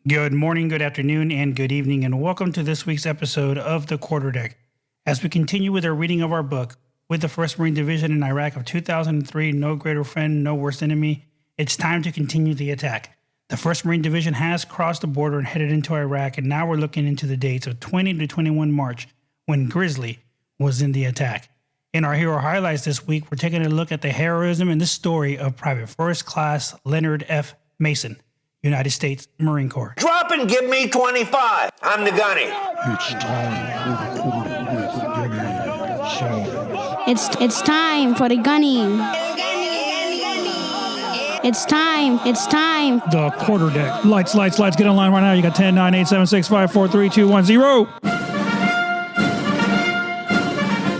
Good morning, good afternoon, and good evening, and welcome to this week's episode of The Quarterdeck. As we continue with our reading of our book, With the 1st Marine Division in Iraq of 2003, No Greater Friend, No Worst Enemy, it's time to continue the attack. The 1st Marine Division has crossed the border and headed into Iraq, and now we're looking into the dates of 20 to 21 March when Grizzly was in the attack. In our hero highlights this week, we're taking a look at the heroism and the story of Private First Class Leonard F. Mason, United States Marine Corps. Drop and give me 25. I'm the gunny. It's time for the gunning. It's time. The Quarterdeck. Lights. Get online right now. You got 10, 9, 8, 7, 6, 5, 4, 3, 2, 1, 0.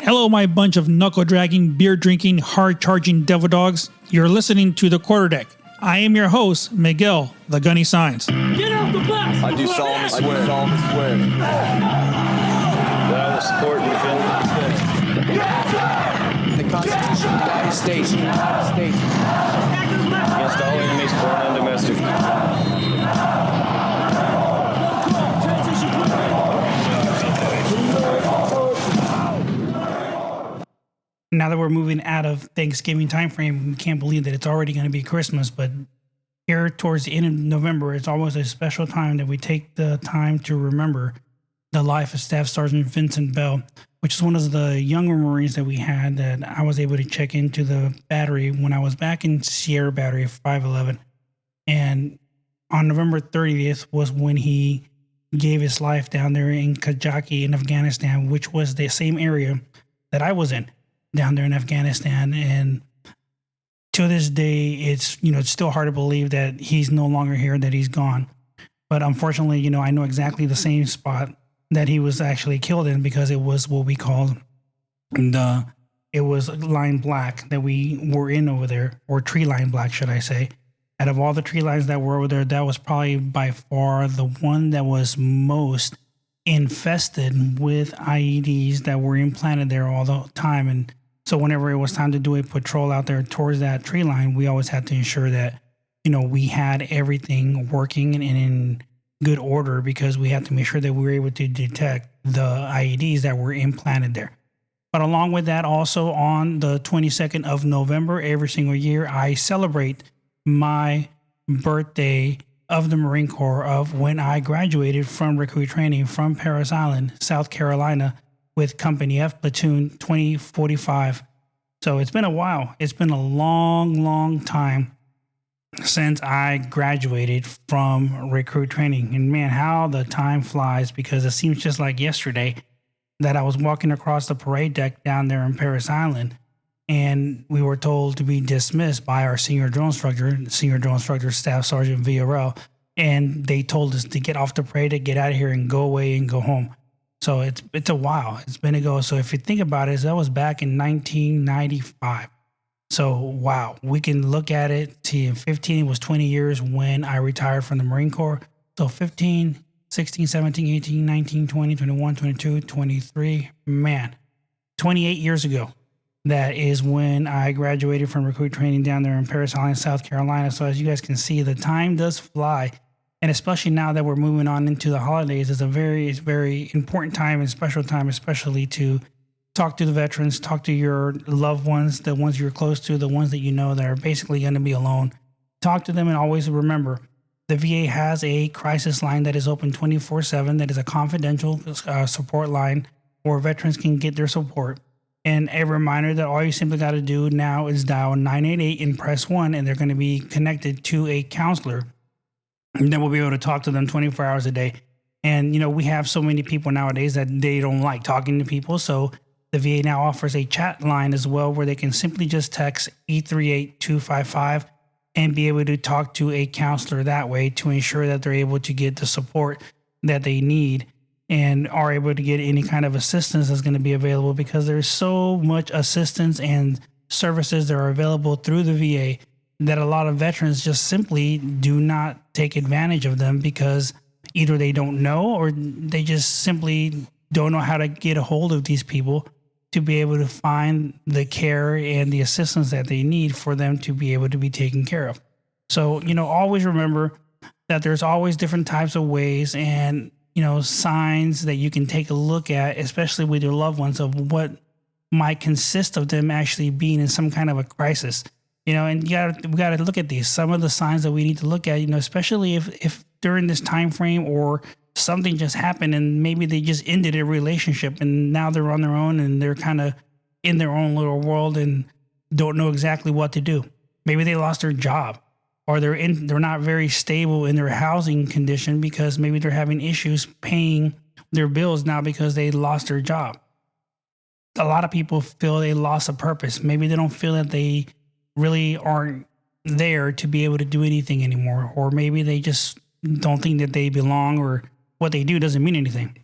Hello, my bunch of knuckle-dragging, beer-drinking, hard-charging devil dogs. You're listening to The Quarterdeck. I am your host, Miguel, the Gunny Signs. Get off the bus! I do solemnly swear that I will support and defend the Constitution of the United States against all enemies, foreign and domestic. Now that we're moving out of Thanksgiving time frame, we can't believe that it's already going to be Christmas, but here towards the end of November, it's always a special time that we take the time to remember the life of Staff Sergeant Vincent Bell, which is one of the younger Marines that we had that I was able to check into the battery when I was back in Sierra Battery 511. And on November 30th was when he gave his life down there in Kajaki in Afghanistan, which was the same area that I was in down there in Afghanistan. And to this day, it's still hard to believe that he's no longer here, that he's gone. But unfortunately, I know exactly the same spot that he was actually killed in, because it was what we called it was line black that we were in over there, or tree line black, should I say. Out of all the tree lines that were over there, that was probably by far the one that was most infested with IEDs that were implanted there all the time. And so whenever it was time to do a patrol out there towards that tree line, we always had to ensure that, we had everything working and in good order, because we had to make sure that we were able to detect the IEDs that were implanted there. But along with that, also on the 22nd of November, every single year, I celebrate my birthday of the Marine Corps, of when I graduated from recruit training from Parris Island, South Carolina, with Company F, Platoon 2045. So it's been a while. It's been a long time since I graduated from recruit training. And man, how the time flies, because it seems just like yesterday that I was walking across the parade deck down there in Parris Island, and we were told to be dismissed by our senior drill instructor, Staff Sergeant VRL, and they told us to get off the parade deck, get out of here, and go away and go home. So it's a while. It's been ago. So if you think about it, that was back in 1995. So wow, we can look at it. See, in 15 was 20 years when I retired from the Marine Corps. So 15, 16, 17, 18, 19, 20, 21, 22, 23, man, 28 years ago. That is when I graduated from recruit training down there in Parris Island, South Carolina. So as you guys can see, the time does fly. And especially now that we're moving on into the holidays, it's a very, very important time and special time, especially to talk to the veterans, talk to your loved ones, the ones you're close to, the ones that you know that are basically going to be alone. Talk to them, and always remember, the VA has a crisis line that is open 24/7. That is a confidential support line where veterans can get their support. And a reminder that all you simply got to do now is dial 988 and press 1, and they're going to be connected to a counselor. And then we'll be able to talk to them 24 hours a day. And, we have so many people nowadays that they don't like talking to people. So the VA now offers a chat line as well, where they can simply just text 838-255 and be able to talk to a counselor that way, to ensure that they're able to get the support that they need and are able to get any kind of assistance that's going to be available, because there's so much assistance and services that are available through the VA that a lot of veterans just simply do not take advantage of them, because either they don't know, or they just simply don't know how to get a hold of these people to be able to find the care and the assistance that they need for them to be able to be taken care of. So, always remember, that there's always different types of ways and, signs that you can take a look at, especially with your loved ones, of what might consist of them actually being in some kind of a crisis. And we gotta look at these. Some of the signs that we need to look at, especially if during this time frame or something just happened and maybe they just ended a relationship and now they're on their own and they're kind of in their own little world and don't know exactly what to do. Maybe they lost their job, or they're not very stable in their housing condition because maybe they're having issues paying their bills now because they lost their job. A lot of people feel they lost a purpose. Maybe they don't feel that they really aren't there to be able to do anything anymore, or maybe they just don't think that they belong, or what they do doesn't mean anything.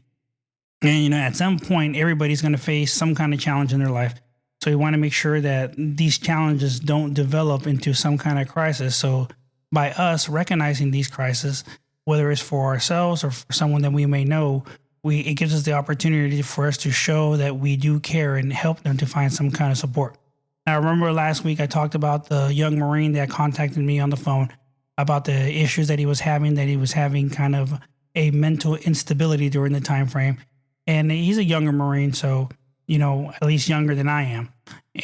And at some point, everybody's going to face some kind of challenge in their life. So we want to make sure that these challenges don't develop into some kind of crisis. So by us recognizing these crises, whether it's for ourselves or for someone that we may know, it gives us the opportunity for us to show that we do care and help them to find some kind of support. Now, I remember last week I talked about the young Marine that contacted me on the phone about the issues that he was having kind of a mental instability during the time frame. And he's a younger Marine, so, at least younger than I am.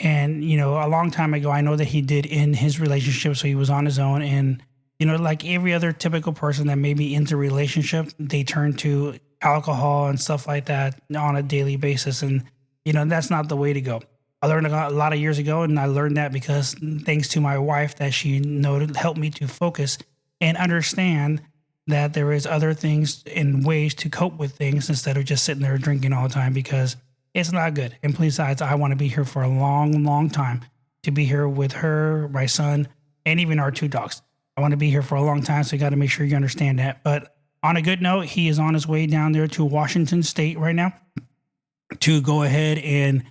And, a long time ago, I know that he did end his relationship, so he was on his own. And, like every other typical person that may be into a relationship, they turn to alcohol and stuff like that on a daily basis. And, that's not the way to go. I learned a lot of years ago, and I learned that because thanks to my wife, that she helped me to focus and understand that there is other things and ways to cope with things instead of just sitting there drinking all the time, because it's not good. And besides, I want to be here for a long, long time, to be here with her, my son, and even our 2 dogs. I want to be here for a long time, so you got to make sure you understand that. But on a good note, he is on his way down there to Washington State right now to go ahead and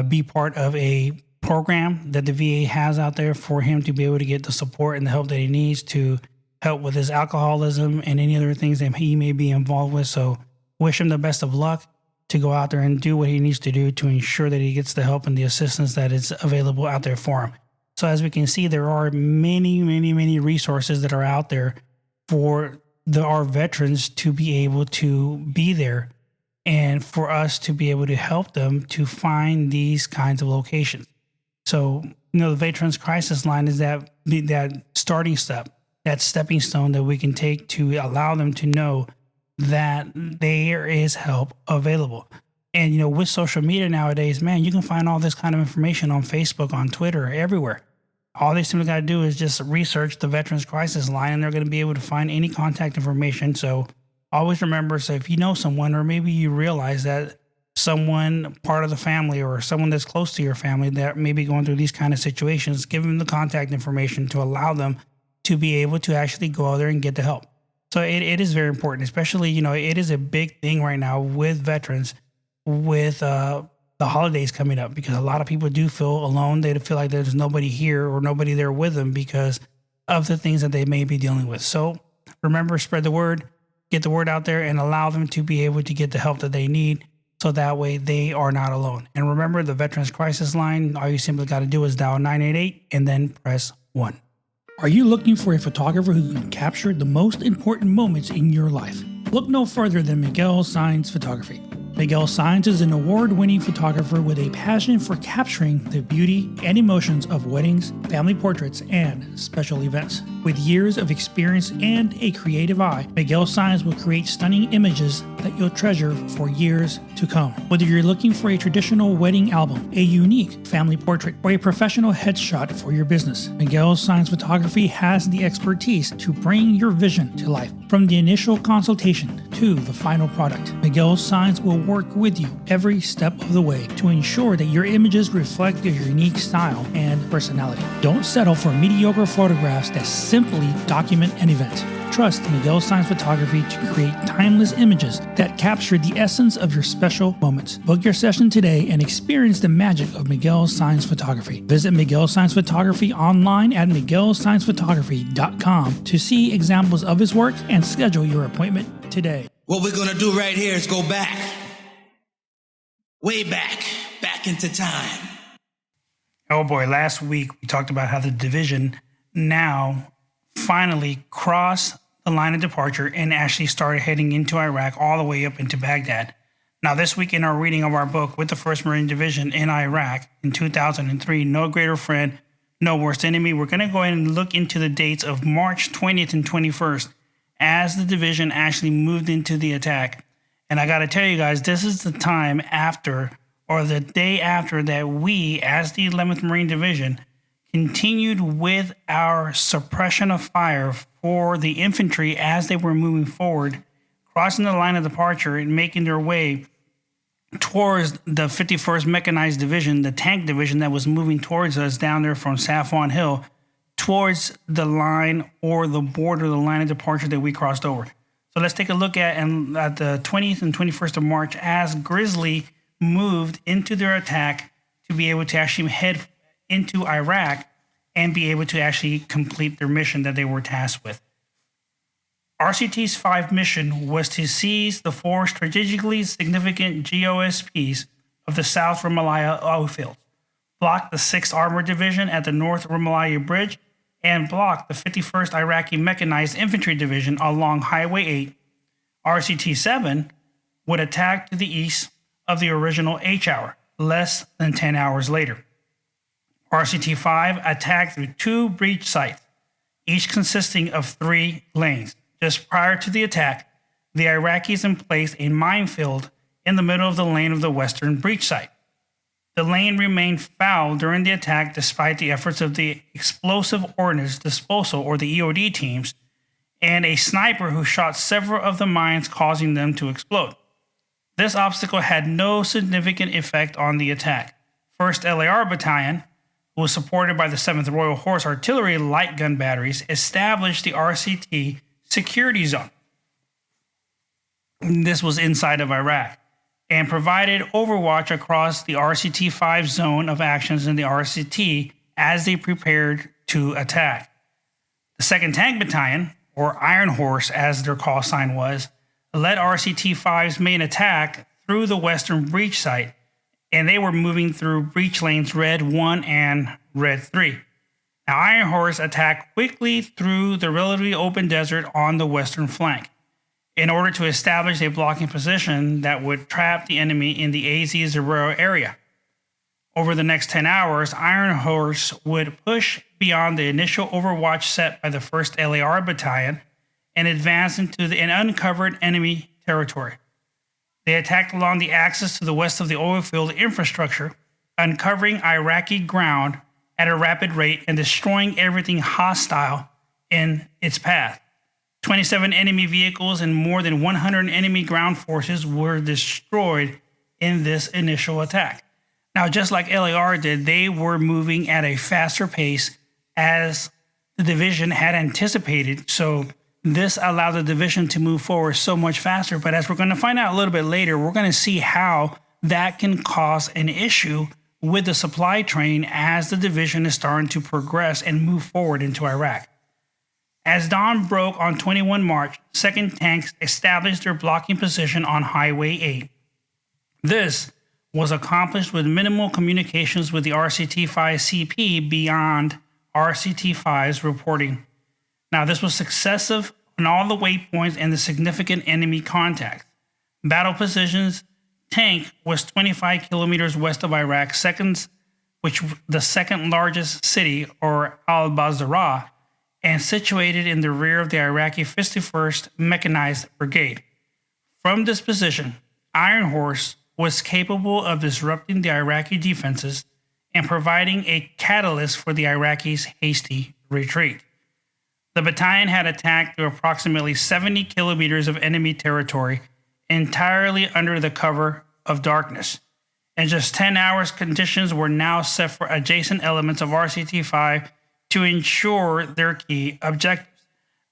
be part of a program that the VA has out there for him to be able to get the support and the help that he needs to help with his alcoholism and any other things that he may be involved with. So wish him the best of luck to go out there and do what he needs to do to ensure that he gets the help and the assistance that is available out there for him. So as we can see, there are many, many, many resources that are out there for our veterans to be able to be there and for us to be able to help them to find these kinds of locations. So, the Veterans Crisis Line is that starting step, that stepping stone that we can take to allow them to know that there is help available. And, with social media nowadays, man, you can find all this kind of information on Facebook, on Twitter, everywhere. All they simply got to do is just research the Veterans Crisis Line, and they're going to be able to find any contact information. So always remember, so if you know someone, or maybe you realize that someone part of the family or someone that's close to your family that may be going through these kind of situations, give them the contact information to allow them to be able to actually go out there and get the help. So it is very important, especially, it is a big thing right now with veterans, with the holidays coming up, because a lot of people do feel alone. They feel like there's nobody here or nobody there with them because of the things that they may be dealing with. So remember, spread the word, get the word out there, and allow them to be able to get the help that they need, so that way they are not alone. And remember, the Veterans Crisis Line, all you simply got to do is dial 988 and then press 1. Are you looking for a photographer who can capture the most important moments in your life? Look no further than Miguel Saenz Photography. Miguel Saenz is an award-winning photographer with a passion for capturing the beauty and emotions of weddings, family portraits, and special events. With years of experience and a creative eye, Miguel Saenz will create stunning images that you'll treasure for years to come. Whether you're looking for a traditional wedding album, a unique family portrait, or a professional headshot for your business, Miguel Saenz Photography has the expertise to bring your vision to life. From the initial consultation to the final product, Miguel Saenz will work with you every step of the way to ensure that your images reflect your unique style and personality. Don't settle for mediocre photographs that simply document an event. Trust Miguel Saenz Photography to create timeless images that capture the essence of your special moments. Book your session today and experience the magic of Miguel Saenz Photography. Visit Miguel Saenz Photography online at miguelsaenzphotography.com to see examples of his work and schedule your appointment today. What we're going to do right here is go back, way back into time. Oh boy, last week we talked about how the division now finally crossed the line of departure and actually started heading into Iraq all the way up into Baghdad. Now, this week in our reading of our book, With the 1st Marine Division in Iraq in 2003, No Greater Friend, No Worst Enemy, we're going to go ahead and look into the dates of March 20th and 21st as the division actually moved into the attack. And I got to tell you guys, this is the time after, or the day after, that we, as the 11th Marine Division, continued with our suppression of fire for the infantry as they were moving forward, crossing the line of departure and making their way towards the 51st Mechanized Division, the tank division that was moving towards us down there from Saffron Hill, towards the line or the border, the line of departure that we crossed over. So let's take a look at the 20th and 21st of March as Grizzly moved into their attack to be able to actually head into Iraq and be able to actually complete their mission that they were tasked with. RCT's 5 mission was to seize the 4 strategically significant GOSPs of the South Rumalaya oil fields, block the 6th Armored Division at the North Rumalaya Bridge, and block the 51st Iraqi Mechanized Infantry Division along Highway 8. RCT-7 would attack to the east of the original H-hour, less than 10 hours later. RCT-5 attacked through 2 breach sites, each consisting of 3 lanes. Just prior to the attack, the Iraqis placed a minefield in the middle of the lane of the western breach site. The lane remained foul during the attack despite the efforts of the Explosive Ordnance Disposal, or the EOD teams, and a sniper who shot several of the mines, causing them to explode. This obstacle had no significant effect on the attack. 1st LAR Battalion, who was supported by the 7th Royal Horse Artillery light gun batteries, established the RCT security zone. This was inside of Iraq, and provided overwatch across the RCT-5 zone of actions in the RCT as they prepared to attack. The 2nd Tank Battalion, or Iron Horse as their call sign was, led RCT-5's main attack through the western breach site, and they were moving through breach lanes Red 1 and Red 3. Now, Iron Horse attacked quickly through the relatively open desert on the western flank in order to establish a blocking position that would trap the enemy in the AZ Zerero area. Over the next 10 hours, Iron Horse would push beyond the initial overwatch set by the 1st LAR Battalion and advance into an uncovered enemy territory. They attacked along the axis to the west of the oil field infrastructure, uncovering Iraqi ground at a rapid rate and destroying everything hostile in its path. 27 enemy vehicles and more than 100 enemy ground forces were destroyed in this initial attack. Now, just like LAR did, they were moving at a faster pace as the division had anticipated. So this allowed the division to move forward so much faster. But as we're going to find out a little bit later, we're going to see how that can cause an issue with the supply train as the division is starting to progress and move forward into Iraq. As dawn broke on 21 March, 2nd Tanks established their blocking position on Highway 8. This was accomplished with minimal communications with the RCT-5 CP beyond RCT-5's reporting. Now, this was successive on all the waypoints and the significant enemy contacts. Battle positions: Tank was 25 kilometers west of Iraq, which the second largest city, or al-Bazrah, and situated in the rear of the Iraqi 51st Mechanized Brigade. From this position, Iron Horse was capable of disrupting the Iraqi defenses and providing a catalyst for the Iraqis' hasty retreat. The battalion had attacked through approximately 70 kilometers of enemy territory, entirely under the cover of darkness. In just 10 hours, conditions were now set for adjacent elements of RCT-5 to ensure their key objectives.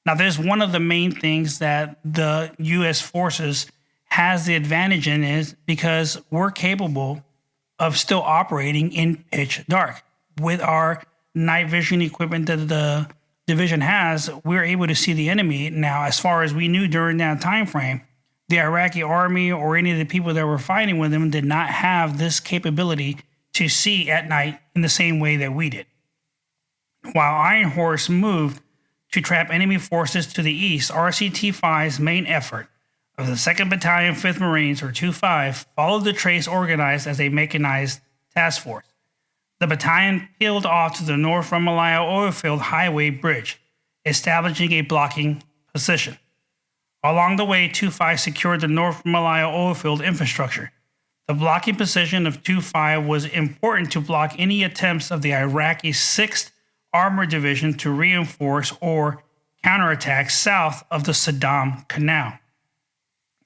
Now, there's one of the main things that the U.S. forces has the advantage in is because we're capable of still operating in pitch dark. With our night vision equipment that the division has, we're able to see the enemy. Now, as far as we knew during that time frame, the Iraqi army or any of the people that were fighting with them did not have this capability to see at night in the same way that we did. While Iron Horse moved to trap enemy forces to the east, RCT-5's main effort of the 2nd Battalion, 5th Marines, or 2-5, followed the trace organized as a mechanized task force. The battalion peeled off to the North Ramallah Oilfield Highway Bridge, establishing a blocking position. Along the way, 2-5 secured the North Ramallah Oilfield infrastructure. The blocking position of 2-5 was important to block any attempts of the Iraqi 6th Armored Division to reinforce or counterattack south of the Saddam Canal.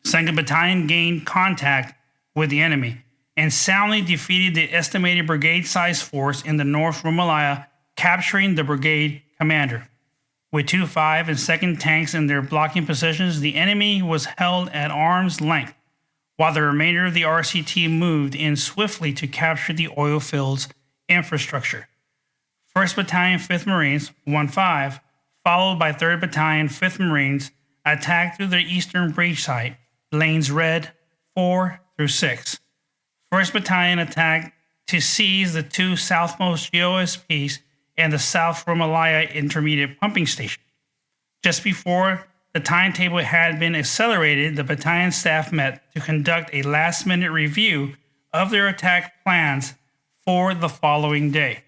2nd Battalion gained contact with the enemy and soundly defeated the estimated brigade-sized force in the North Ramallah, capturing the brigade commander. With 2-5 and 2nd tanks in their blocking positions, the enemy was held at arm's length, while the remainder of the RCT moved in swiftly to capture the oil field's infrastructure. 1st Battalion, 5th Marines, 1-5, followed by 3rd Battalion, 5th Marines, attacked through the eastern breach site, lanes red 4 through 6. 1st Battalion attacked to seize the 2 southmost GOSPs and the South Ramallah Intermediate Pumping Station. Just before the timetable had been accelerated, the battalion staff met to conduct a last-minute review of their attack plans for the following day.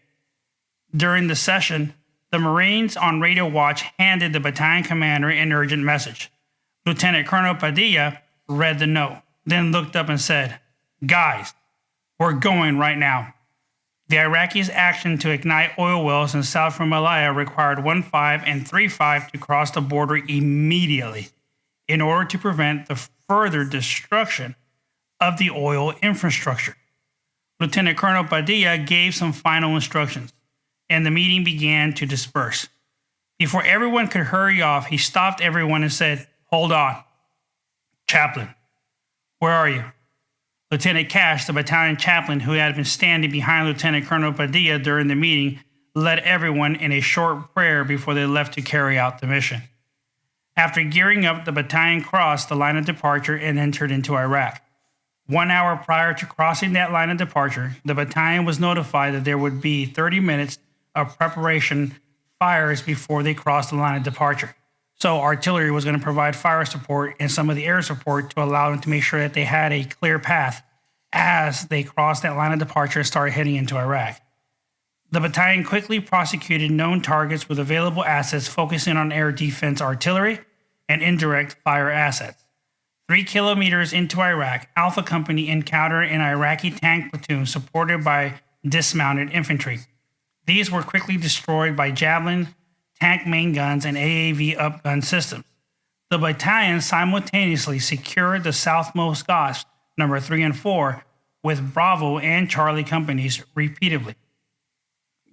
During the session, the Marines on radio watch handed the battalion commander an urgent message. Lieutenant Colonel Padilla read the note, then looked up and said, "Guys, we're going right now." The Iraqis' action to ignite oil wells in South Ramallah required 1-5 and 3-5 to cross the border immediately in order to prevent the further destruction of the oil infrastructure. Lieutenant Colonel Padilla gave some final instructions, and the meeting began to disperse. Before everyone could hurry off, he stopped everyone and said, "Hold on. Chaplain, where are you?" Lieutenant Cash, the battalion chaplain who had been standing behind Lieutenant Colonel Padilla during the meeting, led everyone in a short prayer before they left to carry out the mission. After gearing up, the battalion crossed the line of departure and entered into Iraq. 1 hour prior to crossing that line of departure, the battalion was notified that there would be 30 minutes of preparation fires before they crossed the line of departure. So artillery was going to provide fire support and some of the air support to allow them to make sure that they had a clear path as they crossed that line of departure and started heading into Iraq. The battalion quickly prosecuted known targets with available assets, focusing on air defense artillery and indirect fire assets. 3 kilometers into Iraq, Alpha Company encountered an Iraqi tank platoon supported by dismounted infantry. These were quickly destroyed by Javelin tank main guns and AAV upgun systems. The battalion simultaneously secured the southmost Gauss, number 3 and 4, with Bravo and Charlie companies repeatedly.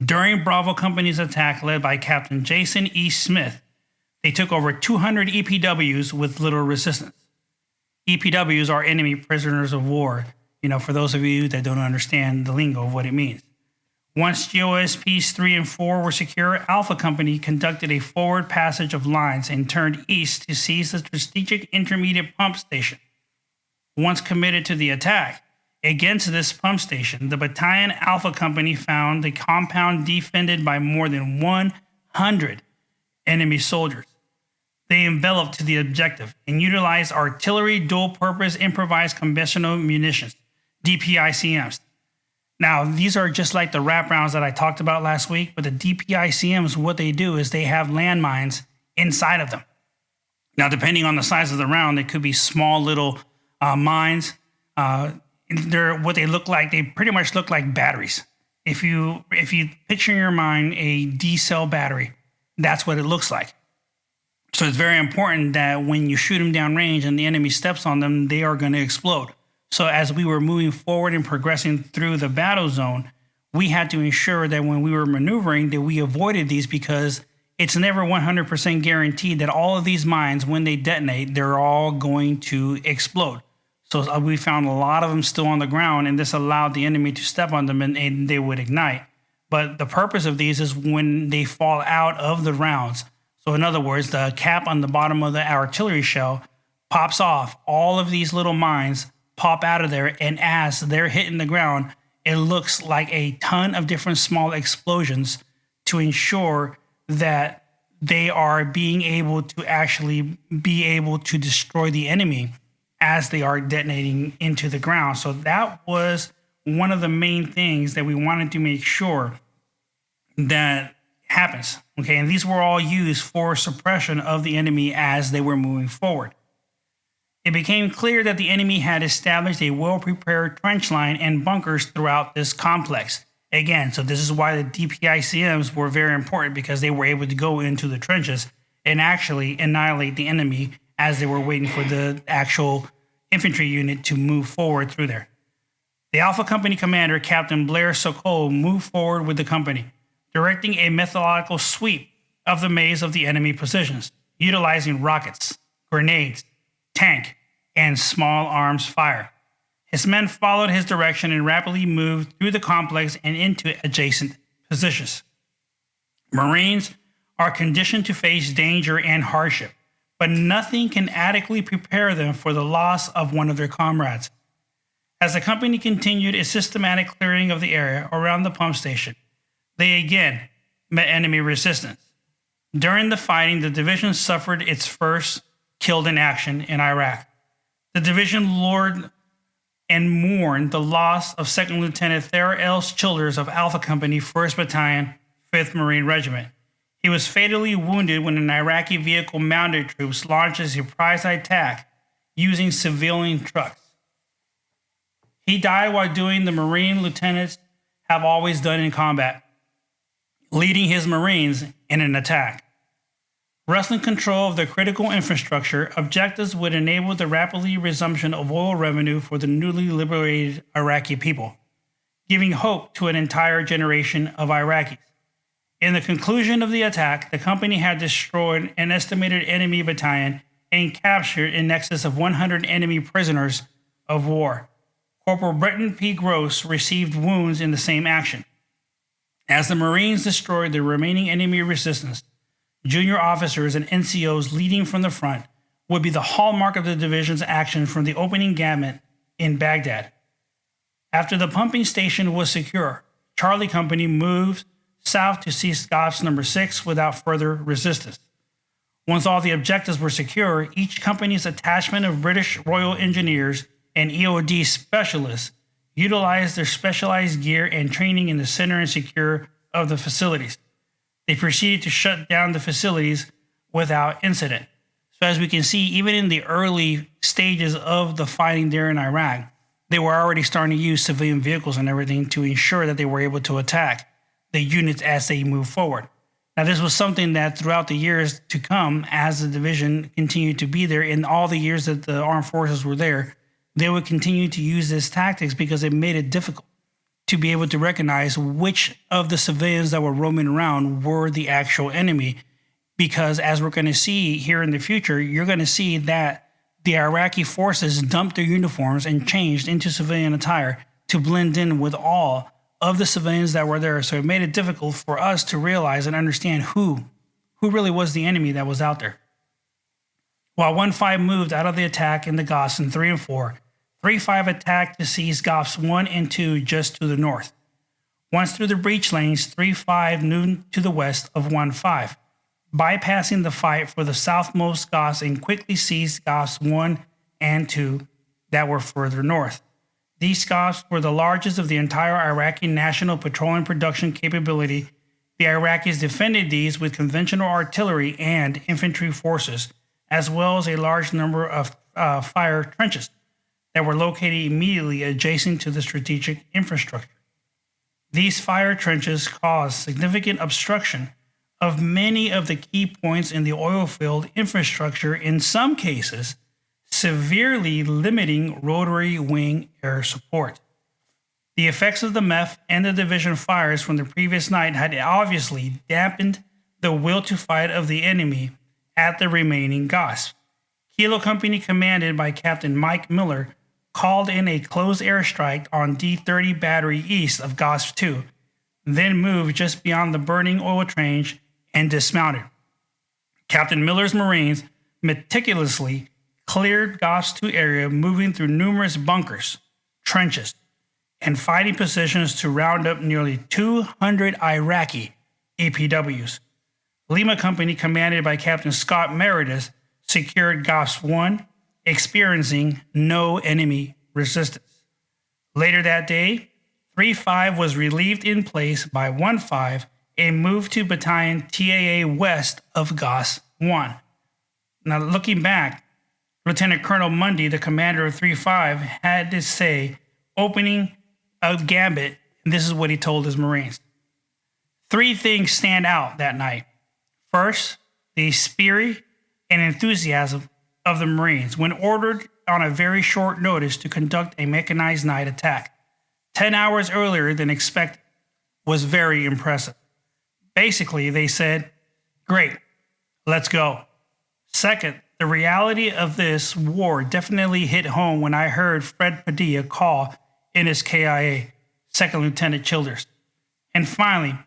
During Bravo Company's attack, led by Captain Jason E. Smith, they took over 200 EPWs with little resistance. EPWs are enemy prisoners of war, for those of you that don't understand the lingo of what it means. Once GOSPs 3 and 4 were secure, Alpha Company conducted a forward passage of lines and turned east to seize the strategic intermediate pump station. Once committed to the attack, against this pump station, the battalion Alpha Company found the compound defended by more than 100 enemy soldiers. They enveloped to the objective and utilized artillery dual-purpose improvised conventional munitions, DPICMs. Now, these are just like the wrap rounds that I talked about last week, but the DPICMs, what they do is they have landmines inside of them. Now, depending on the size of the round, they could be small little mines. What they look like, they pretty much look like batteries. If you picture in your mind a D-cell battery, that's what it looks like. So it's very important that when you shoot them downrange and the enemy steps on them, they are going to explode. So as we were moving forward and progressing through the battle zone, we had to ensure that when we were maneuvering that we avoided these, because it's never 100% guaranteed that all of these mines, when they detonate, they're all going to explode. So we found a lot of them still on the ground, and this allowed the enemy to step on them and they would ignite. But the purpose of these is when they fall out of the rounds. So in other words, the cap on the bottom of the artillery shell pops off. All of these little mines pop out of there, and as they're hitting the ground, it looks like a ton of different small explosions to ensure that they are being able to actually be able to destroy the enemy as they are detonating into the ground. So that was one of the main things that we wanted to make sure that happens. Okay, and these were all used for suppression of the enemy as they were moving forward. It became clear that the enemy had established a well-prepared trench line and bunkers throughout this complex. Again, so this is why the DPICMs were very important, because they were able to go into the trenches and actually annihilate the enemy as they were waiting for the actual infantry unit to move forward through there. The Alpha Company commander, Captain Blair Sokol, moved forward with the company, directing a methodical sweep of the maze of the enemy positions, utilizing rockets, grenades, tank, and small arms fire. His men followed his direction and rapidly moved through the complex and into adjacent positions. Marines are conditioned to face danger and hardship, but nothing can adequately prepare them for the loss of one of their comrades. As the company continued its systematic clearing of the area around the pump station, they again met enemy resistance. During the fighting, the division suffered its first killed in action in Iraq. The division lured and mourned the loss of 2nd Lieutenant Thayer L. Childers of Alpha Company, 1st Battalion, 5th Marine Regiment. He was fatally wounded when an Iraqi vehicle mounted troops launched a surprise attack using civilian trucks. He died while doing the Marine lieutenants have always done in combat, leading his Marines in an attack. Wresting control of the critical infrastructure, objectives would enable the rapidly resumption of oil revenue for the newly liberated Iraqi people, giving hope to an entire generation of Iraqis. In the conclusion of the attack, the company had destroyed an estimated enemy battalion and captured in excess of 100 enemy prisoners of war. Corporal Bretton P. Gross received wounds in the same action. As the Marines destroyed the remaining enemy resistance, junior officers and NCOs leading from the front would be the hallmark of the division's action from the opening gamut in Baghdad. After the pumping station was secure, Charlie Company moved south to seize Scops No. 6 without further resistance. Once all the objectives were secure, each company's attachment of British Royal Engineers and EOD specialists utilized their specialized gear and training in the center and secure of the facilities. They proceeded to shut down the facilities without incident. So as we can see, even in the early stages of the fighting there in Iraq, they were already starting to use civilian vehicles and everything to ensure that they were able to attack the units as they move forward. Now, this was something that throughout the years to come, as the division continued to be there, in all the years that the armed forces were there, they would continue to use this tactics because it made it difficult to be able to recognize which of the civilians that were roaming around were the actual enemy. Because as we're going to see here in the future, you're going to see that the Iraqi forces dumped their uniforms and changed into civilian attire to blend in with all of the civilians that were there. So it made it difficult for us to realize and understand who really was the enemy that was out there. While 1-5 moved out of the attack in the Goss in 3 and 4, 3-5 attacked to seize Goffs 1 and 2 just to the north. Once through the breach lanes, 3-5 moved to the west of 1-5, bypassing the fight for the southmost Goffs and quickly seized Goffs 1 and 2 that were further north. These Goffs were the largest of the entire Iraqi national petroleum production capability. The Iraqis defended these with conventional artillery and infantry forces, as well as a large number of fire trenches that were located immediately adjacent to the strategic infrastructure. These fire trenches caused significant obstruction of many of the key points in the oil field infrastructure, in some cases, severely limiting rotary wing air support. The effects of the MEF and the division fires from the previous night had obviously dampened the will to fight of the enemy at the remaining Goss. Kilo Company, commanded by Captain Mike Miller, called in a close airstrike on D30 battery east of Goss 2, then moved just beyond the burning oil range and dismounted. Captain Miller's Marines meticulously cleared Goss 2 area, moving through numerous bunkers, trenches, and fighting positions to round up nearly 200 Iraqi APWs. Lima Company, commanded by Captain Scott Meredith, secured Gops 1, experiencing no enemy resistance. Later that day, 3-5 was relieved in place by 1-5 and moved to Battalion TAA west of Goss 1. Now, looking back, Lieutenant Colonel Mundy, the commander of 3-5, had to say, opening a gambit, and this is what he told his Marines. 3 things stand out that night. First, the spirit and enthusiasm of the Marines when ordered on a very short notice to conduct a mechanized night attack, 10 hours earlier than expected, was very impressive. Basically, they said, great, let's go. Second, the reality of this war definitely hit home when I heard Fred Padilla call in his KIA, Second Lieutenant Childers. And finally,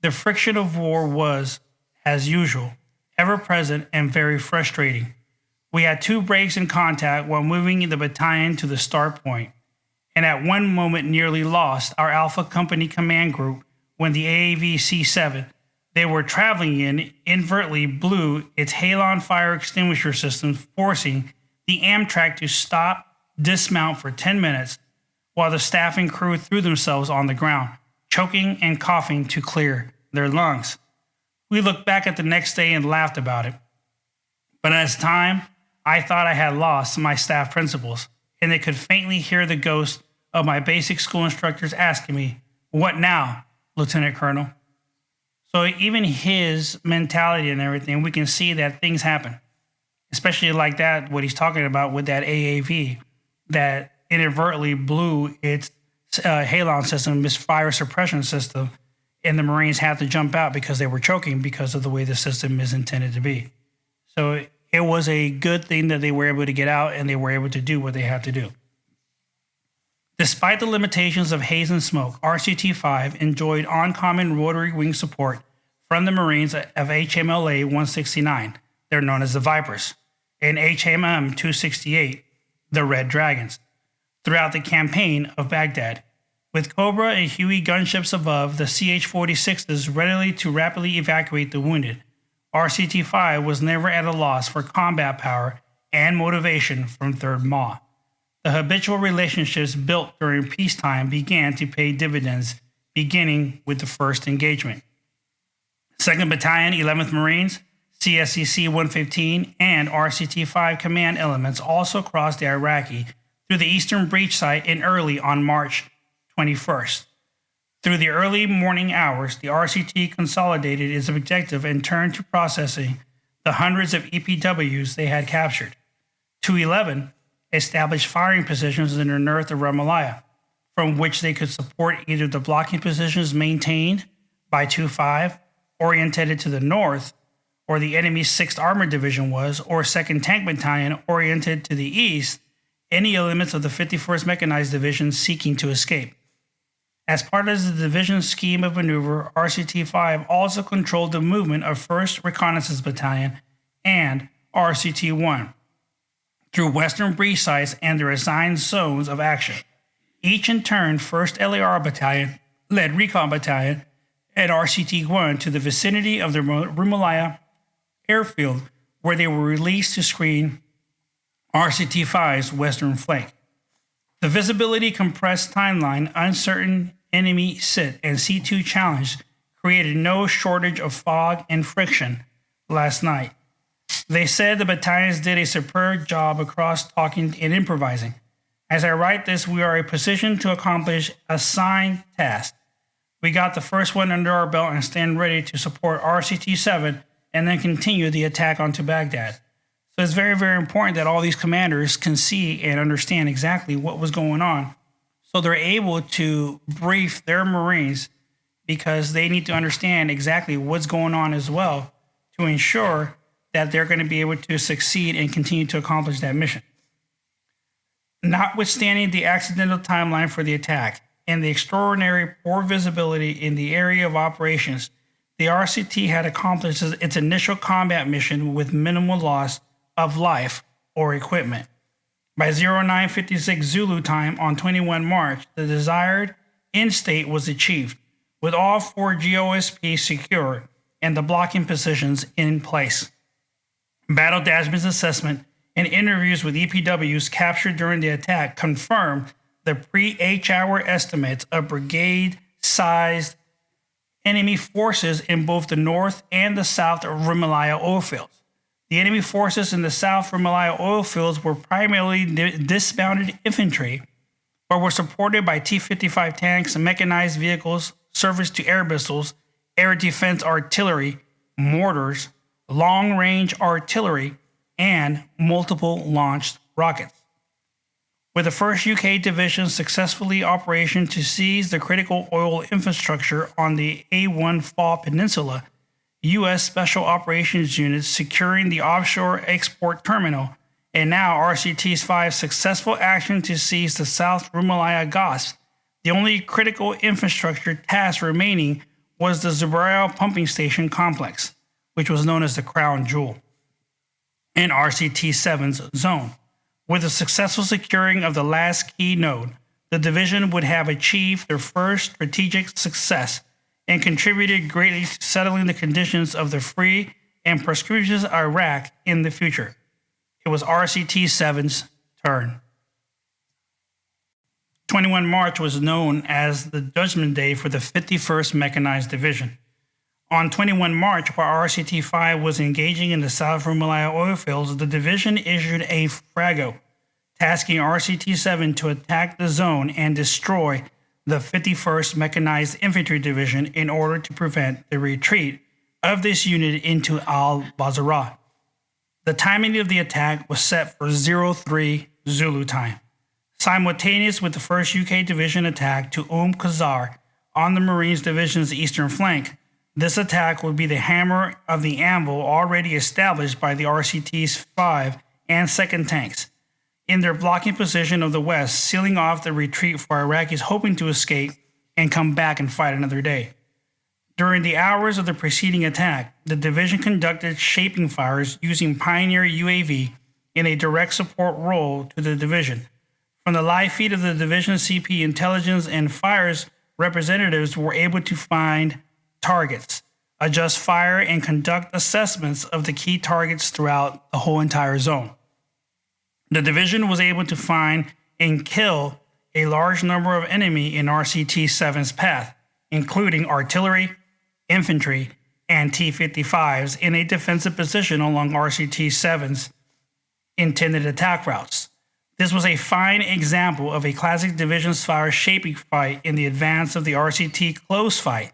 the friction of war was, as usual, ever present and very frustrating. We had 2 breaks in contact while moving the battalion to the start point, and at one moment nearly lost our Alpha Company command group when the AAV C7 they were traveling in inadvertently blew its Halon fire extinguisher system, forcing the Amtrak to stop, dismount for 10 minutes while the staff and crew threw themselves on the ground, choking and coughing to clear their lungs. We looked back at the next day and laughed about it. But at the time, I thought I had lost my staff principals, and they could faintly hear the ghost of my basic school instructors asking me, "What now, Lieutenant Colonel?" So even his mentality and everything, we can see that things happen, especially like that, what he's talking about with that AAV that inadvertently blew its halon system, its fire suppression system, and the Marines had to jump out because they were choking because of the way the system is intended to be. So it was a good thing that they were able to get out and they were able to do what they had to do. Despite the limitations of haze and smoke, RCT-5 enjoyed uncommon rotary wing support from the Marines of HMLA 169, they're known as the Vipers, and HMM 268, the Red Dragons, throughout the campaign of Baghdad. With Cobra and Huey gunships above, the CH-46s ready to rapidly evacuate the wounded, RCT-5 was never at a loss for combat power and motivation from 3rd MAW. The habitual relationships built during peacetime began to pay dividends, beginning with the first engagement. 2nd Battalion, 11th Marines, CSCC 115, and RCT-5 command elements also crossed the Iraqi through the eastern breach site in early on March 21st. Through the early morning hours, the RCT consolidated its objective and turned to processing the hundreds of EPWs they had captured. 211 established firing positions in the north of Ramallah, from which they could support either the blocking positions maintained by 2-5, oriented to the north, or the enemy's 6th Armored Division was, or 2nd Tank Battalion oriented to the east, any elements of the 51st Mechanized Division seeking to escape. As part of the division's scheme of maneuver, RCT-5 also controlled the movement of 1st Reconnaissance Battalion and RCT-1 through western breach sites and their assigned zones of action. Each in turn, 1st LAR Battalion led Recon Battalion and RCT-1 to the vicinity of the Rumalaya airfield, where they were released to screen RCT-5's western flank. The visibility compressed timeline, uncertain enemy sit, and C2 challenge created no shortage of fog and friction last night. They said the battalions did a superb job across talking and improvising. As I write this, we are in a position to accomplish assigned tasks. We got the first one under our belt and stand ready to support RCT-7 and then continue the attack onto Baghdad. So it's very, very important that all these commanders can see and understand exactly what was going on, so they're able to brief their Marines, because they need to understand exactly what's going on as well to ensure that they're going to be able to succeed and continue to accomplish that mission. Notwithstanding the accidental timeline for the attack and the extraordinary poor visibility in the area of operations, the RCT had accomplished its initial combat mission with minimal loss of life or equipment. By 0956 Zulu time on 21 March, the desired end state was achieved, with all 4 GOSPs secure and the blocking positions in place. Battle Dashman's assessment and interviews with EPWs captured during the attack confirmed the pre-H hour estimates of brigade-sized enemy forces in both the north and the south of Rumalaya oil fields. The enemy forces in the South Rumalaya oil fields were primarily dismounted infantry, but were supported by T-55 tanks, mechanized vehicles, surface-to-air missiles, air defense artillery, mortars, long-range artillery, and multiple launched rockets. With the 1st UK Division successfully operation to seize the critical oil infrastructure on the A1 Fall Peninsula, U.S. Special Operations Units securing the offshore export terminal, and now RCT's 5 successful action to seize the South Rumalaya Gas, the only critical infrastructure task remaining was the Zubair pumping station complex, which was known as the Crown Jewel, in RCT-7's zone. With the successful securing of the last key node, the division would have achieved their first strategic success and contributed greatly to settling the conditions of the free and prosperous Iraq in the future. It was RCT-7's turn. 21 March was known as the Judgment Day for the 51st Mechanized Division. On 21 March, while RCT-5 was engaging in the South Rumalaya oil fields, the division issued a frago, tasking RCT-7 to attack the zone and destroy the 51st Mechanized Infantry Division in order to prevent the retreat of this unit into Al-Bazrah. The timing of the attack was set for 03 Zulu time. Simultaneous with the 1st UK Division attack to Qasr on the Marines Division's eastern flank, this attack would be the hammer of the anvil already established by the RCT's 5 and 2nd tanks in their blocking position of the west, sealing off the retreat for Iraqis hoping to escape and come back and fight another day. During the hours of the preceding attack, the division conducted shaping fires using Pioneer UAV in a direct support role to the division. From the live feed of the division, CP intelligence and fires representatives were able to find targets, adjust fire, and conduct assessments of the key targets throughout the whole entire zone. The division was able to find and kill a large number of enemy in RCT-7's path, including artillery, infantry, and T-55s in a defensive position along RCT-7's intended attack routes. This was a fine example of a classic division's fire shaping fight in the advance of the RCT close fight.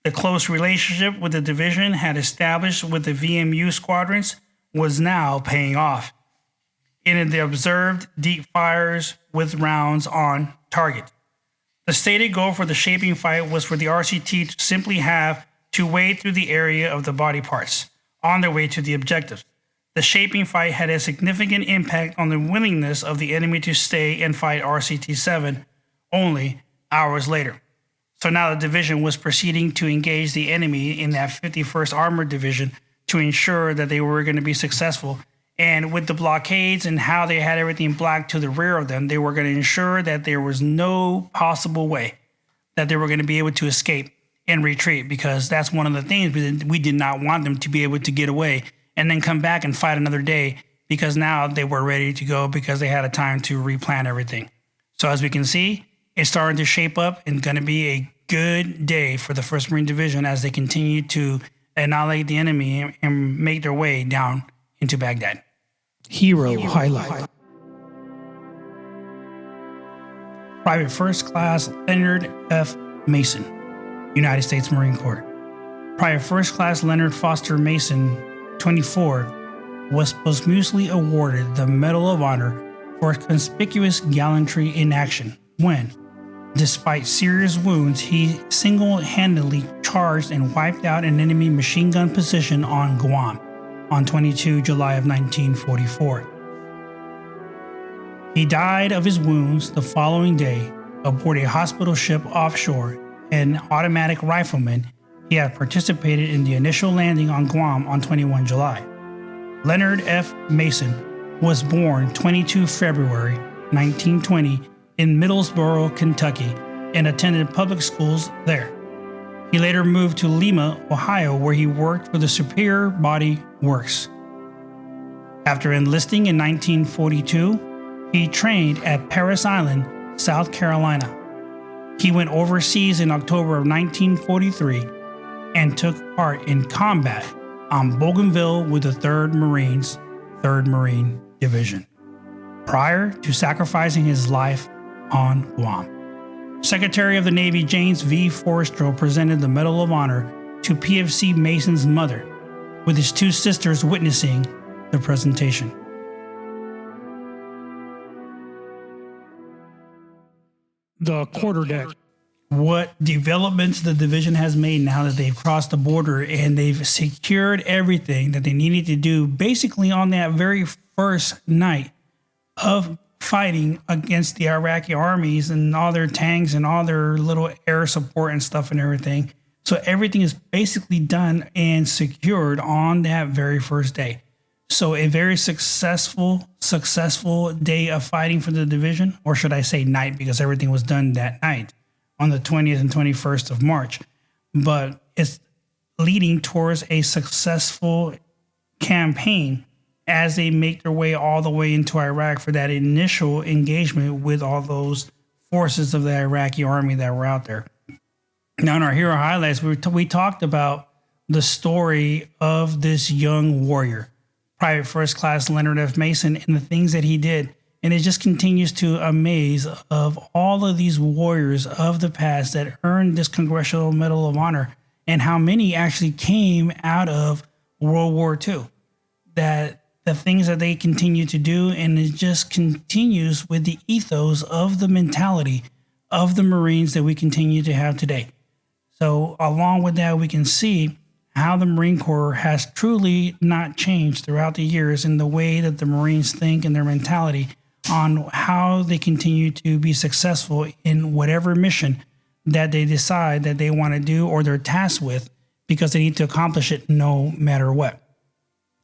The close relationship with the division had established with the VMU squadrons was now paying off in the observed deep fires with rounds on target. The stated goal for the shaping fight was for the RCT to simply have to wade through the area of the body parts on their way to the objectives. The shaping fight had a significant impact on the willingness of the enemy to stay and fight RCT-7 only hours later. So now the division was proceeding to engage the enemy in that 51st Armored Division to ensure that they were going to be successful. And with the blockades and how they had everything blocked to the rear of them, they were going to ensure that there was no possible way that they were going to be able to escape and retreat, because that's one of the things we did not want them to be able to get away and then come back and fight another day, because now they were ready to go because they had a time to replan everything. So as we can see, it's starting to shape up and going to be a good day for the 1st Marine Division as they continue to annihilate the enemy and make their way down into Baghdad. Hero highlight. Private First Class Leonard F. Mason, United States Marine Corps. Private First Class Leonard Foster Mason, 24, was posthumously awarded the Medal of Honor for conspicuous gallantry in action when, despite serious wounds, he single-handedly charged and wiped out an enemy machine gun position on Guam on 22 July of 1944. He died of his wounds the following day aboard a hospital ship offshore. An automatic rifleman, he had participated in the initial landing on Guam on 21 July. Leonard F. Mason was born 22 February 1920 in Middlesboro, Kentucky, and attended public schools there. He later moved to Lima, Ohio, where he worked for the Superior Body Works. After enlisting in 1942, he trained at Parris Island, South Carolina. He went overseas in October of 1943 and took part in combat on Bougainville with the 3rd Marines, 3rd Marine Division, prior to sacrificing his life on Guam. Secretary of the Navy James V. Forrestal presented the Medal of Honor to PFC Mason's mother, with his 2 sisters witnessing the presentation. The quarterdeck. What developments the division has made now that they've crossed the border and they've secured everything that they needed to do basically on that very first night of fighting against the Iraqi armies and all their tanks and all their little air support and stuff and everything. So everything is basically done and secured on that very first day. So a very successful day of fighting for the division, or should I say night, because everything was done that night on the 20th and 21st of March. But it's leading towards a successful campaign as they make their way all the way into Iraq for that initial engagement with all those forces of the Iraqi army that were out there. Now in our hero highlights, we talked about the story of this young warrior, Private First Class Leonard F. Mason, and the things that he did. And it just continues to amaze of all of these warriors of the past that earned this Congressional Medal of Honor and how many actually came out of World War II. That the things that they continue to do, and it just continues with the ethos of the mentality of the Marines that we continue to have today. So along with that, we can see how the Marine Corps has truly not changed throughout the years in the way that the Marines think and their mentality on how they continue to be successful in whatever mission that they decide that they want to do or they're tasked with, because they need to accomplish it no matter what.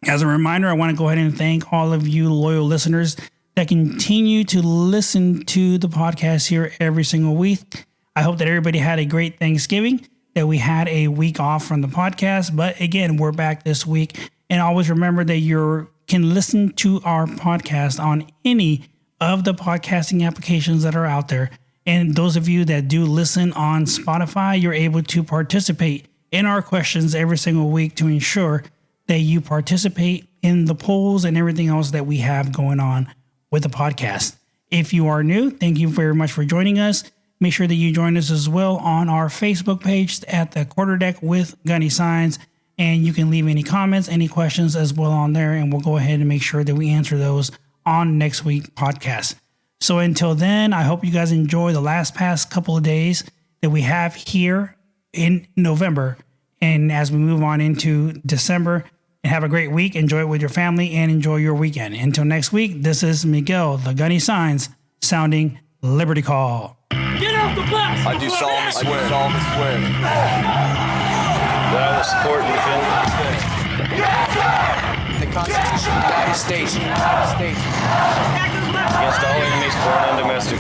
As a reminder, I want to go ahead and thank all of you loyal listeners that continue to listen to the podcast here every single week. I hope that everybody had a great Thanksgiving, that we had a week off from the podcast. But again, we're back this week. And always remember that you can listen to our podcast on any of the podcasting applications that are out there. And those of you that do listen on Spotify, you're able to participate in our questions every single week to ensure that you participate in the polls and everything else that we have going on with the podcast. If you are new, thank you very much for joining us. Make sure that you join us as well on our Facebook page at the Quarterdeck with Gunny Signs. And you can leave any comments, any questions as well on there. And we'll go ahead and make sure that we answer those on next week's podcast. So until then, I hope you guys enjoy the past couple of days that we have here in November. And as we move on into December, and have a great week. Enjoy it with your family and enjoy your weekend. Until next week, this is Miguel, the Gunny Signs, sounding Liberty Call. Get off the bus! I do solemnly swear. That I will support and defend the Constitution of the United States. against all enemies, foreign and domestic.